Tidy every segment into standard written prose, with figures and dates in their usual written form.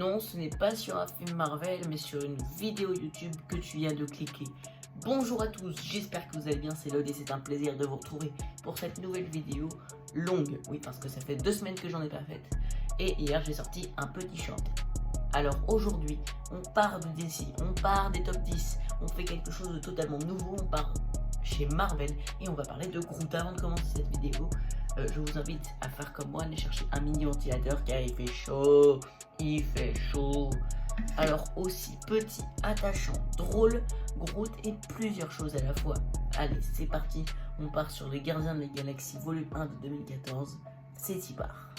Non, ce n'est pas sur un film Marvel, mais sur une vidéo YouTube que tu viens de cliquer. Bonjour à tous, j'espère que vous allez bien, c'est Lod et c'est un plaisir de vous retrouver pour cette nouvelle vidéo longue. Oui, parce que ça fait 2 semaines que j'en ai pas faite. Et hier, j'ai sorti un petit short. Alors aujourd'hui, on part de DC, on part des top 10, on fait quelque chose de totalement nouveau, on part chez Marvel et on va parler de Groot. Avant de commencer cette vidéo, je vous invite à faire comme moi, aller chercher un mini ventilateur car il fait chaud, Alors aussi petit, attachant, drôle, Groot et plusieurs choses à la fois. Allez, c'est parti, on part sur les Gardiens de la Galaxie volume 1 de 2014, c'est y part.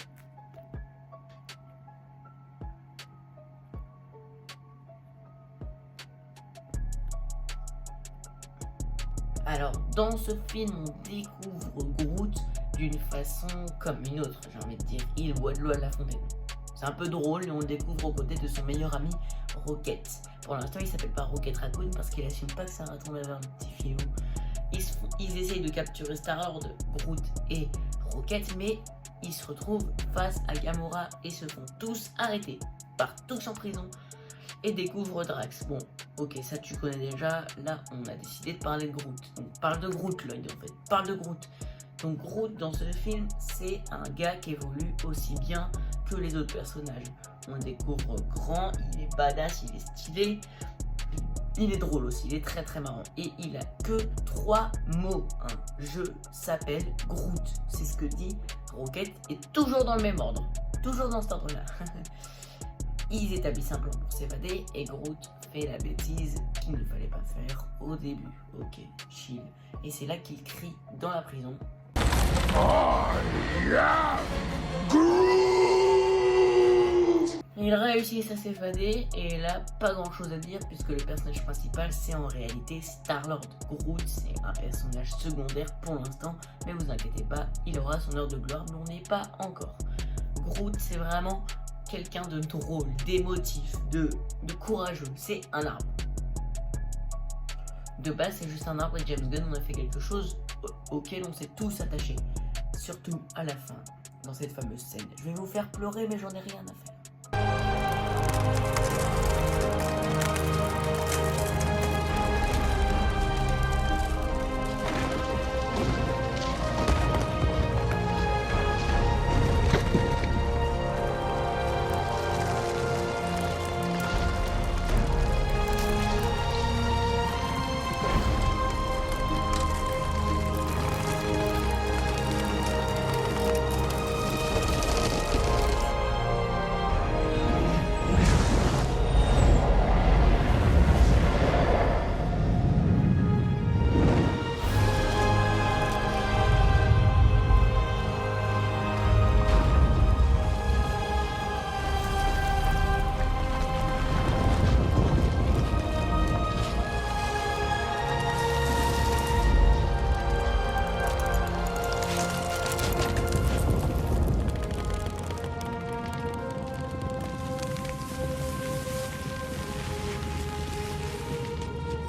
Alors, dans ce film, on découvre Groot d'une façon comme une autre, j'ai envie de dire. Il boit de l'eau à la fontaine. C'est un peu drôle et on le découvre aux côtés de son meilleur ami, Rocket. Pour l'instant, il s'appelle pas Rocket Raccoon parce qu'il assume pas que ça ressemble à un petit filou. Ils essayent de capturer Star-Lord, Groot et Rocket, mais ils se retrouvent face à Gamora et se font tous arrêter, partent tous en prison et découvrent Drax. Bon, ok, ça tu connais déjà. Là, on a décidé de parler de Groot. On parle de Groot, Lloyd, en fait. Parle de Groot. Donc Groot, dans ce film, c'est un gars qui évolue aussi bien que les autres personnages. On le découvre grand, il est badass, il est stylé. Il est drôle aussi, il est très très marrant. Et il a que 3 mots. Un jeu s'appelle Groot. C'est ce que dit Rocket, et toujours dans le même ordre. Toujours dans cet ordre-là. Ils établissent un plan pour s'évader et Groot fait la bêtise qu'il ne fallait pas faire au début. Ok, chill. Et c'est là qu'il crie dans la prison. Ils réussissent à s'évader et là, pas grand chose à dire puisque le personnage principal c'est en réalité Star-Lord. Groot c'est un personnage secondaire pour l'instant, mais vous inquiétez pas, il aura son heure de gloire, mais on n'est pas encore. Groot c'est vraiment quelqu'un de drôle, d'émotif, de courageux, c'est un arbre. De base c'est juste un arbre et James Gunn on a fait quelque chose auquel on s'est tous attachés. Surtout à la fin, dans cette fameuse scène. Je vais vous faire pleurer mais j'en ai rien à faire.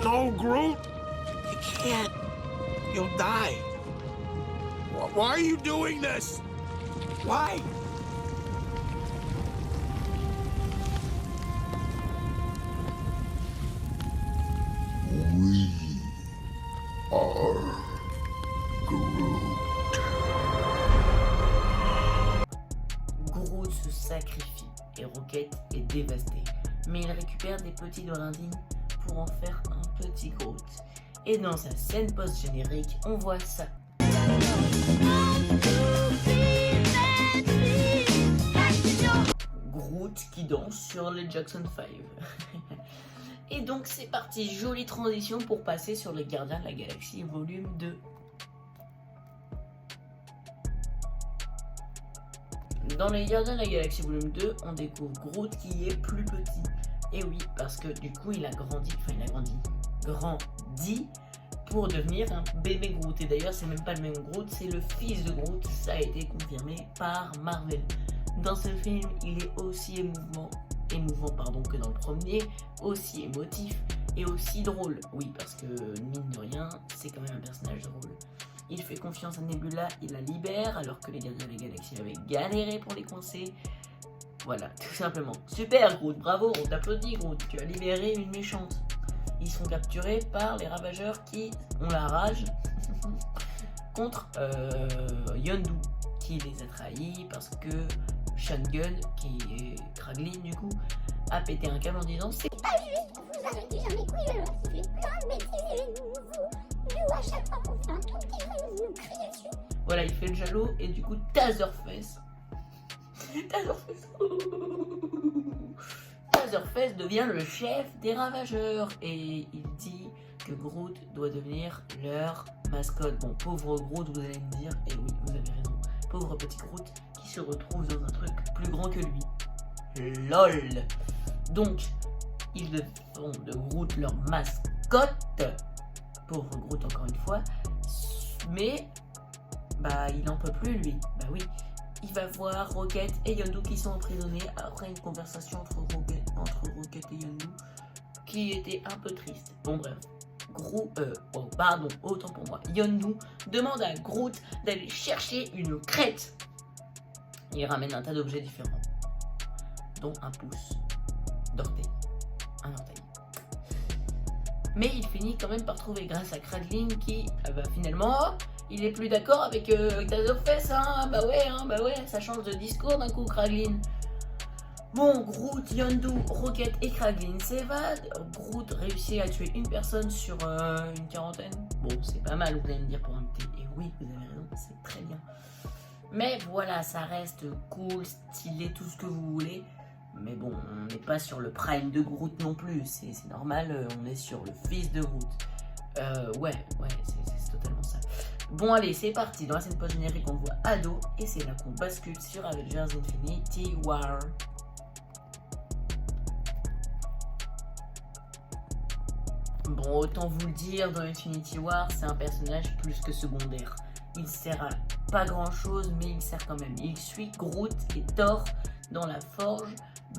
No, Groot! You can't. You'll die. Why are you doing this? Why? We are Groot. Groot se sacrifie et Rocket est dévasté. Mais il récupère des petits Dolindines pour en faire un petit Groot. Et dans sa scène post-générique, on voit ça. Groot qui danse sur les Jackson 5. Et donc c'est parti, jolie transition pour passer sur les Gardiens de la Galaxie volume 2. Dans les Gardiens de la Galaxie volume 2, on découvre Groot qui est plus petit. Et oui, parce que du coup il a grandi pour devenir un bébé Groot. Et d'ailleurs c'est même pas le même Groot, c'est le fils de Groot, ça a été confirmé par Marvel. Dans ce film, il est aussi émouvant que dans le premier, aussi émotif et aussi drôle. Oui, parce que mine de rien, c'est quand même un personnage drôle. Il fait confiance à Nebula, il la libère alors que les Gardiens de la Galaxie avaient galéré pour les coincer. Voilà, tout simplement. Super Groot, bravo, on t'applaudit Groot, tu as libéré une méchante. Ils sont capturés par les ravageurs qui ont la rage contre Yondu, qui les a trahis parce que Sean Gunn, qui est Kraglin du coup, a pété un câble en disant c'est Pas juste pour vous arrêter jamais couilles, ça fait plein de bêtises et nous à chaque fois qu'on fait un truc, vous nous criez dessus. voilà, il fait le jaloux et du coup Taserface Taserface devient le chef des ravageurs et il dit que Groot doit devenir leur mascotte. Bon, pauvre Groot, vous allez me dire, et oui, vous avez raison, pauvre petit Groot qui se retrouve dans un truc plus grand que lui. LOL. Donc, ils font de Groot leur mascotte, pauvre Groot encore une fois, mais bah il n'en peut plus lui, bah oui. Il va voir Rocket et Yondu qui sont emprisonnés après une conversation entre Rocket et Yondu qui était un peu triste. Bon bref, autant pour moi. Yondu demande à Groot d'aller chercher une crête. Il ramène un tas d'objets différents, dont un pouce d'orteil, un orteil. Mais il finit quand même par trouver grâce à Kraglin qui finalement... il est plus d'accord avec Taserface, hein, bah ouais, ça change de discours d'un coup, Kraglin. Bon, Groot, Yondu, Rocket et Kraglin s'évadent. Groot réussit à tuer une personne sur une quarantaine. Bon, c'est pas mal, vous allez me dire pour un petit. Et oui, vous avez raison, c'est très bien. Mais voilà, ça reste cool, stylé, tout ce que vous voulez. Mais bon, on n'est pas sur le prime de Groot non plus, c'est normal, on est sur le fils de Groot. Ouais, c'est totalement ça. Bon allez, c'est parti, dans la scène post-générique on voit Ado et c'est là qu'on bascule sur Avengers Infinity War. Bon, autant vous le dire, dans Infinity War, c'est un personnage plus que secondaire. Il sert à pas grand chose, mais il sert quand même. Il suit Groot et Thor dans la forge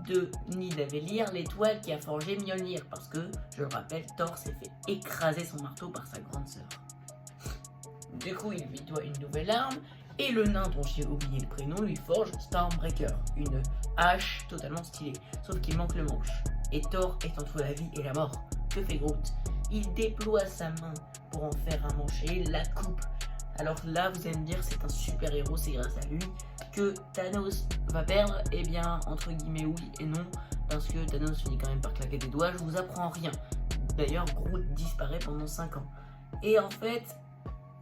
de Nidavellir, l'étoile qui a forgé Mjolnir. Parce que, je le rappelle, Thor s'est fait écraser son marteau par sa grande sœur. Du coup, il lui doit une nouvelle arme. Et le nain dont j'ai oublié le prénom lui forge Stormbreaker, une hache totalement stylée. Sauf qu'il manque le manche. Et Thor est entre la vie et la mort. Que fait Groot? Il déploie sa main pour en faire un manche et la coupe. Alors là, vous allez me dire, c'est un super héros, c'est grâce à lui que Thanos va perdre. Eh bien, entre guillemets, oui et non, parce que Thanos finit quand même par claquer des doigts. Je vous apprends rien. D'ailleurs, Groot disparaît pendant 5 ans. Et en fait,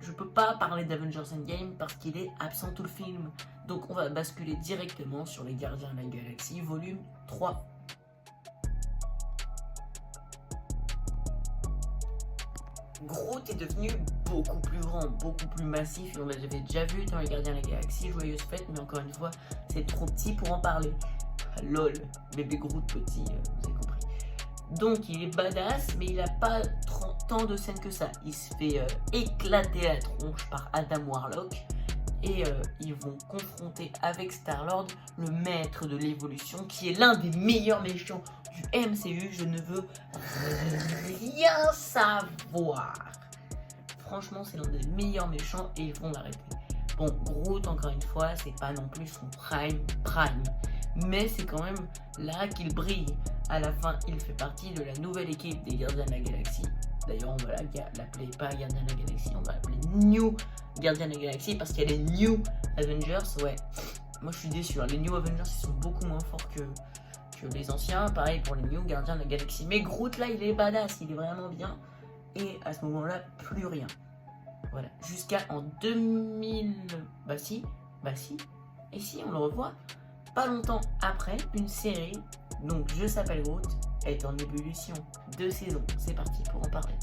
je peux pas parler d'Avengers Endgame parce qu'il est absent tout le film. Donc on va basculer directement sur les Gardiens de la Galaxie, volume 3. Groot est devenu beaucoup plus grand, beaucoup plus massif, et on l'avait déjà vu dans les Gardiens de la Galaxie, joyeuse fête, mais encore une fois, c'est trop petit pour en parler. Lol, bébé Groot petit, vous avez compris. Donc il est badass, mais il a pas tant de scènes que ça. Il se fait éclater la tronche par Adam Warlock, et ils vont confronter avec Star-Lord le maître de l'évolution, qui est l'un des meilleurs méchants du MCU. Je ne veux rien savoir. Franchement, c'est l'un des meilleurs méchants et ils vont l'arrêter. Bon, Groot, encore une fois, c'est pas non plus son prime, mais c'est quand même là qu'il brille. À la fin, il fait partie de la nouvelle équipe des Gardiens de la Galaxie. D'ailleurs, on va l'appeler pas Gardiens de la Galaxie, on va l'appeler New Gardiens de la Galaxie parce qu'il y a les New Avengers. Ouais, moi je suis déçu, hein. Les New Avengers ils sont beaucoup moins forts que les anciens. Pareil pour les New Gardiens de la Galaxie. Mais Groot là, il est badass, il est vraiment bien. Et à ce moment-là, plus rien. Voilà, jusqu'à en 2000... Bah si. Et si, on le revoit pas longtemps après, une série, donc Je s'appelle Groot, est en ébullition. 2 saisons, c'est parti pour en parler.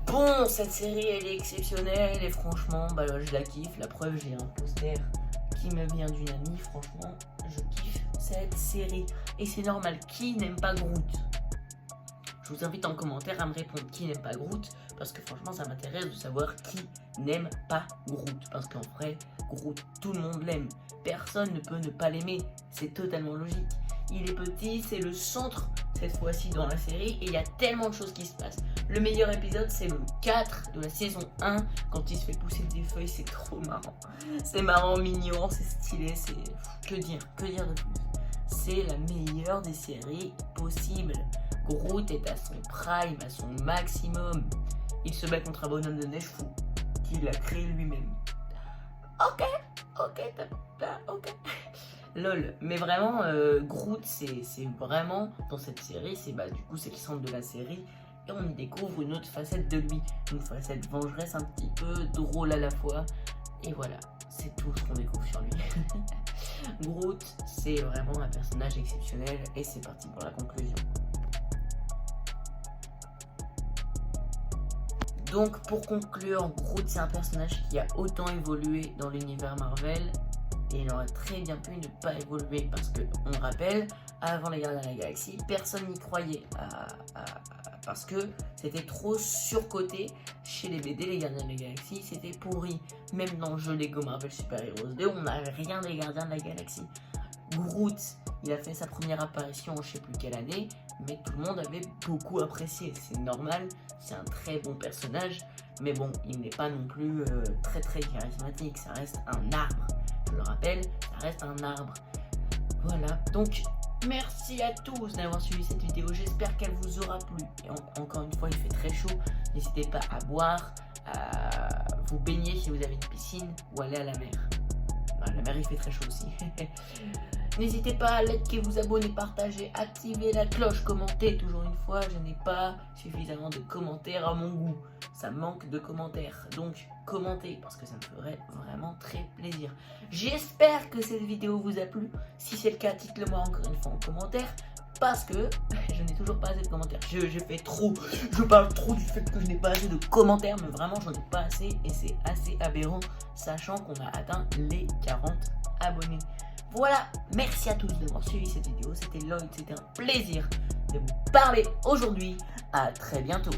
Bon, cette série elle est exceptionnelle et franchement, bah, je la kiffe. La preuve, j'ai un poster qui me vient d'une amie. Franchement, je kiffe cette série. Et c'est normal, qui n'aime pas Groot? Je vous invite en commentaire à me répondre qui n'aime pas Groot, parce que franchement ça m'intéresse de savoir qui n'aime pas Groot, parce qu'en vrai Groot tout le monde l'aime, personne ne peut ne pas l'aimer, c'est totalement logique. Il est petit, c'est le centre cette fois-ci dans la série et il y a tellement de choses qui se passent. Le meilleur épisode c'est le 4 de la saison 1 quand il se fait pousser des feuilles, c'est trop marrant. C'est marrant, mignon, c'est stylé, c'est... Que dire de plus. C'est la meilleure des séries possibles. Groot est à son prime, à son maximum. Il se bat contre un bonhomme de neige fou qu'il a créé lui-même. Ok, lol, mais vraiment Groot c'est vraiment dans cette série, c'est du coup c'est le centre de la série et on y découvre une autre facette de lui, une facette vengeresse un petit peu drôle à la fois et voilà, c'est tout ce qu'on découvre sur lui. Groot c'est vraiment un personnage exceptionnel et c'est parti pour la conclusion. Donc pour conclure, Groot c'est un personnage qui a autant évolué dans l'univers Marvel et il aurait très bien pu ne pas évoluer parce que, on rappelle, avant les Gardiens de la Galaxie, personne n'y croyait parce que c'était trop surcoté chez les BD, les Gardiens de la Galaxie, c'était pourri. Même dans le jeu Lego Marvel Super Heroes 2, on n'avait rien des Gardiens de la Galaxie. Groot, il a fait sa première apparition je sais plus quelle année, mais tout le monde avait beaucoup apprécié, c'est normal, c'est un très bon personnage, mais bon, il n'est pas non plus très charismatique, ça reste un arbre, je le rappelle, ça reste un arbre. Voilà, donc merci à tous d'avoir suivi cette vidéo, j'espère qu'elle vous aura plu, et encore une fois il fait très chaud, n'hésitez pas à boire, à vous baigner si vous avez une piscine, ou aller à la mer. La mer il fait très chaud aussi. N'hésitez pas à liker, vous abonner, partager, activer la cloche, commenter. Toujours une fois, je n'ai pas suffisamment de commentaires à mon goût. Ça manque de commentaires. Donc, commentez parce que ça me ferait vraiment très plaisir. J'espère que cette vidéo vous a plu. Si c'est le cas, dites-le moi encore une fois en commentaire. Parce que je n'ai toujours pas assez de commentaires. Je parle trop du fait que je n'ai pas assez de commentaires, mais vraiment j'en ai pas assez et c'est assez aberrant, sachant qu'on a atteint les 40 abonnés. Voilà, merci à tous d'avoir suivi cette vidéo, c'était Lloyd, c'était un plaisir de vous parler aujourd'hui. À très bientôt.